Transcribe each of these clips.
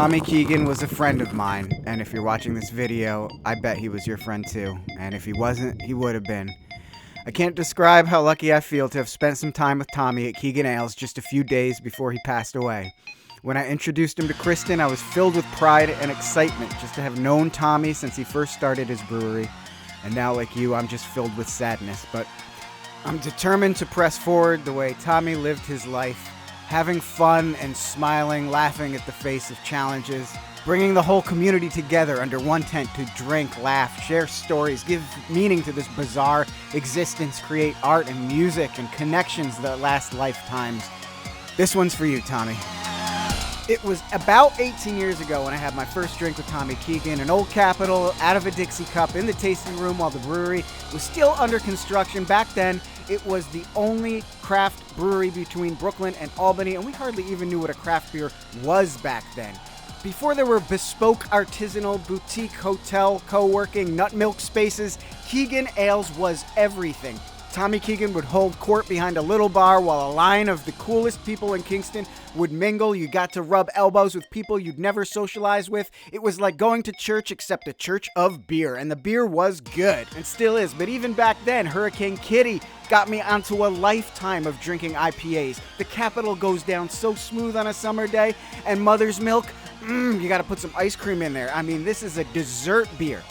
Tommy Keegan was a friend of mine, and if you're watching this video, I bet he was your friend too. And if he wasn't, he would have been. I can't describe how lucky I feel to have spent some time with Tommy at Keegan Ales just a few days before he passed away. When I introduced him to Kristen, I was filled with pride and excitement just to have known Tommy since he first started his brewery. And now, like you, I'm just filled with sadness, but I'm determined to press forward the way Tommy lived his life, having fun and smiling, laughing at the face of challenges, bringing the whole community together under one tent to drink, laugh, share stories, give meaning to this bizarre existence, create art and music and connections that last lifetimes. This one's for you, Tommy. It was about 18 years ago when I had my first drink with Tommy Keegan, an old Capital, out of a Dixie cup in the tasting room while the brewery was still under construction. Back then, it was the only craft brewery between Brooklyn and Albany, and we hardly even knew what a craft beer was back then. Before there were bespoke, artisanal, boutique, hotel, co-working, nut milk spaces, Keegan Ales was everything. Tommy Keegan would hold court behind a little bar while a line of the coolest people in Kingston would mingle. You got to rub elbows with people you'd never socialize with. It was like going to church, except a church of beer, and the beer was good, and still is. But even back then, Hurricane Kitty got me onto a lifetime of drinking IPAs. The Capital goes down so smooth on a summer day, and Mother's Milk, you gotta put some ice cream in there. I mean, this is a dessert beer.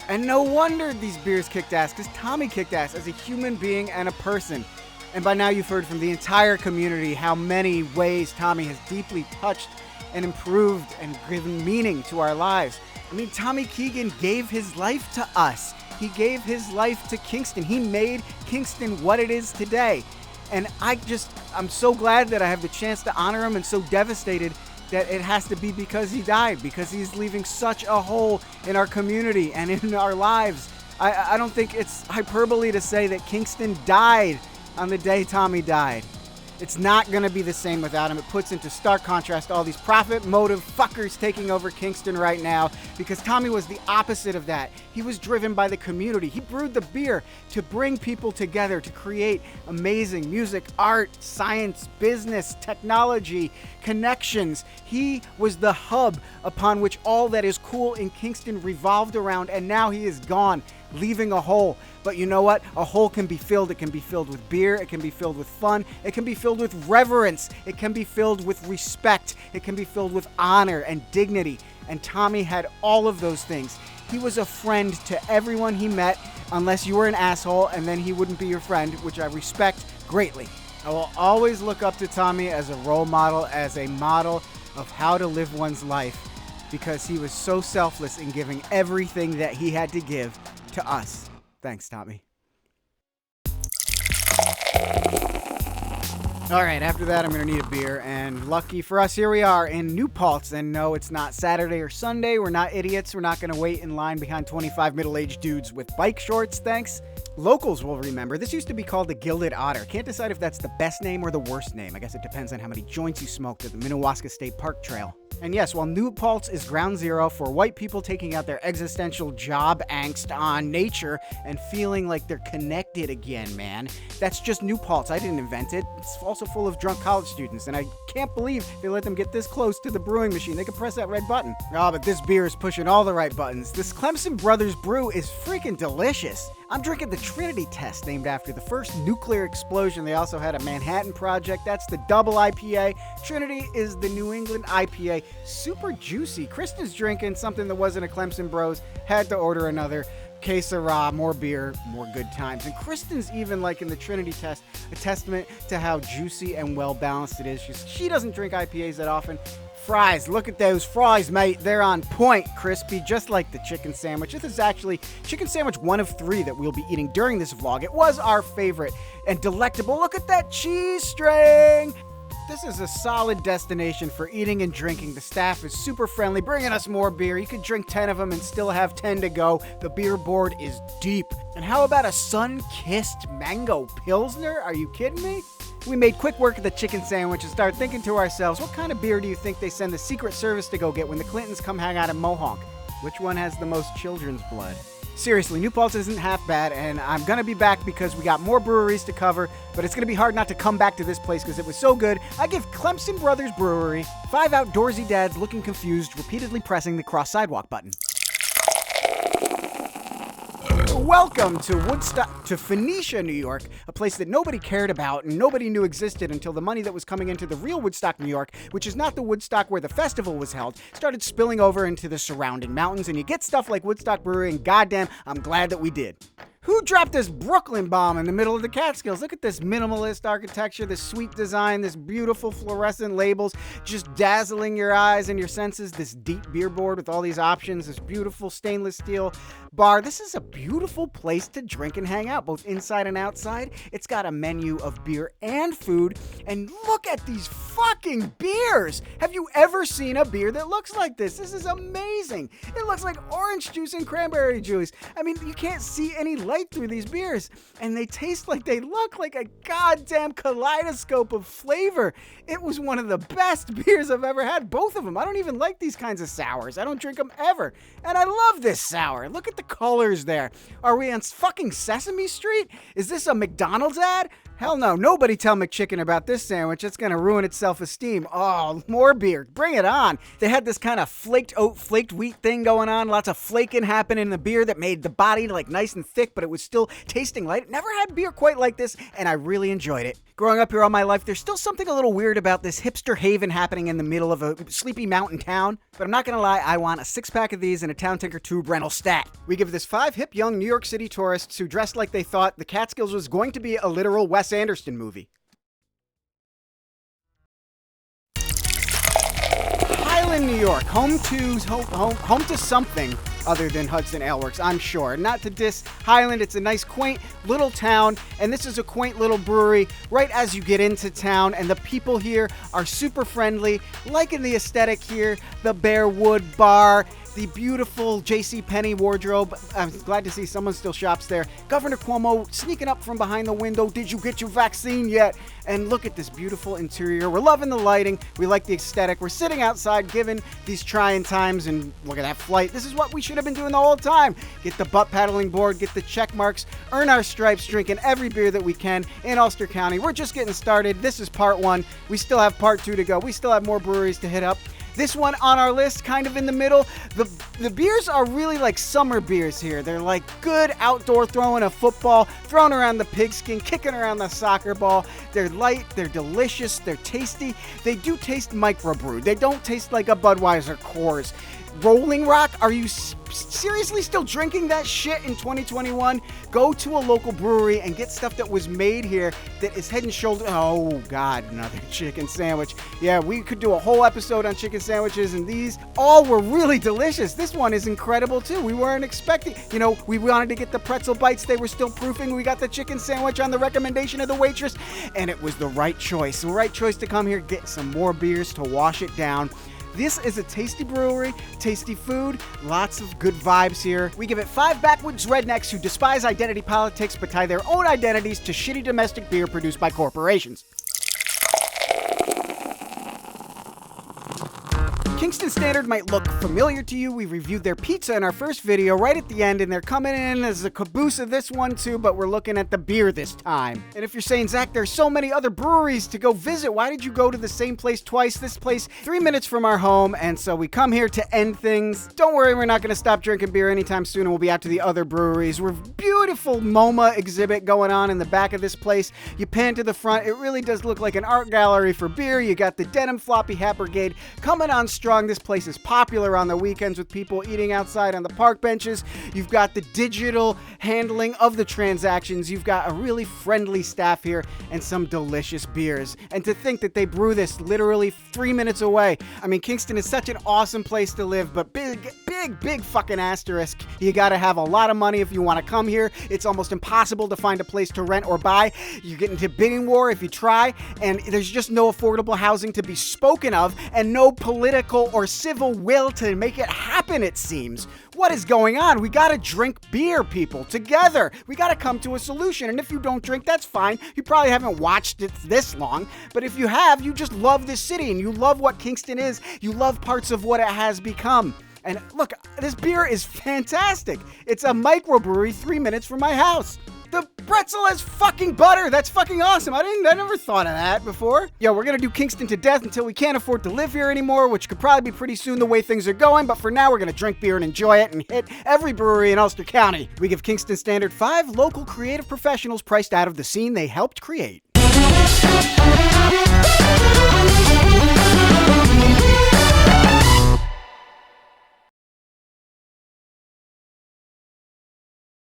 And no wonder these beers kicked ass, because Tommy kicked ass as a human being and a person. And by now you've heard from the entire community how many ways Tommy has deeply touched and improved and given meaning to our lives. I mean, Tommy Keegan gave his life to us. He gave his life to Kingston. He made Kingston what it is today. And I'm so glad that I have the chance to honor him, and so devastated that it has to be because he died, because he's leaving such a hole in our community and in our lives. I don't think it's hyperbole to say that Kingston died on the day Tommy died. It's not going to be the same without him. It puts into stark contrast all these profit motive fuckers taking over Kingston right now, because Tommy was the opposite of that. He was driven by the community. He brewed the beer to bring people together, to create amazing music, art, science, business, technology, connections. He was the hub upon which all that is cool in Kingston revolved around, and now he is gone, leaving a hole. But you know what? A hole can be filled. It can be filled with beer. It can be filled with fun. It can be filled with reverence. It can be filled with respect. It can be filled with honor and dignity. And Tommy had all of those things. He was a friend to everyone he met, unless you were an asshole, and then he wouldn't be your friend, which I respect greatly. I will always look up to Tommy as a role model, as a model of how to live one's life, because he was so selfless in giving everything that he had to give to us. Thanks, Tommy. All right, after that, I'm going to need a beer, and lucky for us, here we are in New Paltz. And no, it's not Saturday or Sunday. We're not idiots. We're not going to wait in line behind 25 middle-aged dudes with bike shorts, thanks. Locals will remember, this used to be called the Gilded Otter. Can't decide if that's the best name or the worst name. I guess it depends on how many joints you smoked at the Minnewaska State Park Trail. And yes, while New Paltz is ground zero for white people taking out their existential job angst on nature and feeling like they're connected again, man, that's just New Paltz. I didn't invent it. It's also full of drunk college students, and I can't believe they let them get this close to the brewing machine. They could press that red button. Oh, but this beer is pushing all the right buttons. This Clemson Brothers brew is freaking delicious. I'm drinking the Trinity Test, named after the first nuclear explosion. They also had a Manhattan Project. That's the double IPA. Trinity is the New England IPA. Super juicy. Kristen's drinking something that wasn't a Clemson Bros. Had to order another. Que sera, more beer, more good times. And Kristen's even, like in the Trinity Test, a testament to how juicy and well-balanced it is. She doesn't drink IPAs that often. Fries, look at those fries, mate. They're on point, crispy, just like the chicken sandwich. This is actually chicken sandwich 1 of 3 that we'll be eating during this vlog. It was our favorite and delectable. Look at that cheese string. This is a solid destination for eating and drinking. The staff is super friendly, bringing us more beer. You could drink 10 of them and still have 10 to go. The beer board is deep. And how about a sun-kissed mango pilsner? Are you kidding me? We made quick work of the chicken sandwich and started thinking to ourselves, what kind of beer do you think they send the Secret Service to go get when the Clintons come hang out in Mohawk? Which one has the most children's blood? Seriously, New Paltz isn't half bad, and I'm gonna be back because we got more breweries to cover, but it's gonna be hard not to come back to this place because it was so good. I give Clemson Brothers Brewery 5 outdoorsy dads looking confused, repeatedly pressing the cross sidewalk button. Welcome to Woodstock, to Phoenicia, New York, a place that nobody cared about and nobody knew existed until the money that was coming into the real Woodstock, New York, which is not the Woodstock where the festival was held, started spilling over into the surrounding mountains, and you get stuff like Woodstock Brewery, and goddamn, I'm glad that we did. Who dropped this Brooklyn bomb in the middle of the Catskills? Look at this minimalist architecture, this sweet design, this beautiful fluorescent labels, just dazzling your eyes and your senses, this deep beer board with all these options, this beautiful stainless steel bar. This is a beautiful place to drink and hang out, both inside and outside. It's got a menu of beer and food, and look at these fucking beers! Have you ever seen a beer that looks like this? This is amazing! It looks like orange juice and cranberry juice. I mean, you can't see any light through these beers, and they taste like they look like a goddamn kaleidoscope of flavor. It was one of the best beers I've ever had, both of them. I don't even like these kinds of sours. I don't drink them ever, and I love this sour. Look at the colors there. Are we on fucking Sesame Street? Is this a McDonald's ad? Hell no, nobody tell McChicken about this sandwich. It's gonna ruin its self-esteem. Oh, more beer. Bring it on. They had this kind of flaked oat, flaked wheat thing going on. Lots of flaking happening in the beer that made the body like nice and thick, but it was still tasting light. Never had beer quite like this, and I really enjoyed it. Growing up here all my life, there's still something a little weird about this hipster haven happening in the middle of a sleepy mountain town. But I'm not gonna lie, I want a 6-pack of these and a Town Tinker Tube rental stat. We give this 5 hip young New York City tourists who dressed like they thought the Catskills was going to be a literal Wes Anderson movie. Highland, New York, home to something other than Hudson Ale Works, I'm sure. Not to diss Highland, it's a nice, quaint little town, and this is a quaint little brewery right as you get into town, and the people here are super friendly, liking the aesthetic here, the Bearwood bar, the beautiful JCPenney wardrobe. I'm glad to see someone still shops there. Governor Cuomo sneaking up from behind the window. Did you get your vaccine yet? And look at this beautiful interior. We're loving the lighting. We like the aesthetic. We're sitting outside given these trying times, and look at that flight. This is what we should have been doing the whole time. Get the butt paddling board, get the check marks, earn our stripes, drinking every beer that we can in Ulster County. We're just getting started. This is part 1. We still have part 2 to go. We still have more breweries to hit up. This one on our list, kind of in the middle. The beers are really like summer beers here. They're like good outdoor throwing a football, throwing around the pigskin, kicking around the soccer ball. They're light, they're delicious, they're tasty. They do taste microbrewed. They don't taste like a Budweiser Coors. Rolling Rock, are you seriously still drinking that shit in 2021? Go to a local brewery and get stuff that was made here that is head and shoulder. Oh God, another chicken sandwich. Yeah, we could do a whole episode on chicken sandwiches, and these all were really delicious. This one is incredible too. We weren't expecting, we wanted to get the pretzel bites. They were still proofing. We got the chicken sandwich on the recommendation of the waitress, and it was the right choice. The right choice to come here, get some more beers to wash it down. This is a tasty brewery, tasty food, lots of good vibes here. We give it 5 backwoods rednecks who despise identity politics but tie their own identities to shitty domestic beer produced by corporations. Kingston Standard might look familiar to you. We reviewed their pizza in our first video right at the end, and they're coming in as a caboose of this one too, but we're looking at the beer this time. And if you're saying, Zach, there's so many other breweries to go visit, why did you go to the same place twice? This place, 3 minutes from our home, and so we come here to end things. Don't worry, we're not going to stop drinking beer anytime soon, and we'll be out to the other breweries. We're beautiful MoMA exhibit going on in the back of this place. You pan to the front, it really does look like an art gallery for beer. You got the Denim Floppy Hat Brigade coming on strong. This place is popular on the weekends with people eating outside on the park benches. You've got the digital handling of the transactions. You've got a really friendly staff here and some delicious beers. And to think that they brew this literally 3 minutes away. I mean, Kingston is such an awesome place to live, but big fucking asterisk. You gotta have a lot of money if you want to come here. It's almost impossible to find a place to rent or buy. You get into bidding war if you try, and there's just no affordable housing to be spoken of, and no political or civil will to make it happen, it seems. What is going on? We gotta drink beer, people, together. We gotta come to a solution, and if you don't drink, that's fine. You probably haven't watched it this long, but if you have, you just love this city, and you love what Kingston is. You love parts of what it has become. And look, this beer is fantastic. It's a microbrewery 3 minutes from my house. The pretzel has fucking butter. That's fucking awesome. I never thought of that before. Yo, we're gonna do Kingston to death until we can't afford to live here anymore, which could probably be pretty soon the way things are going. But for now, we're gonna drink beer and enjoy it and hit every brewery in Ulster County. We give Kingston Standard 5 local creative professionals priced out of the scene they helped create.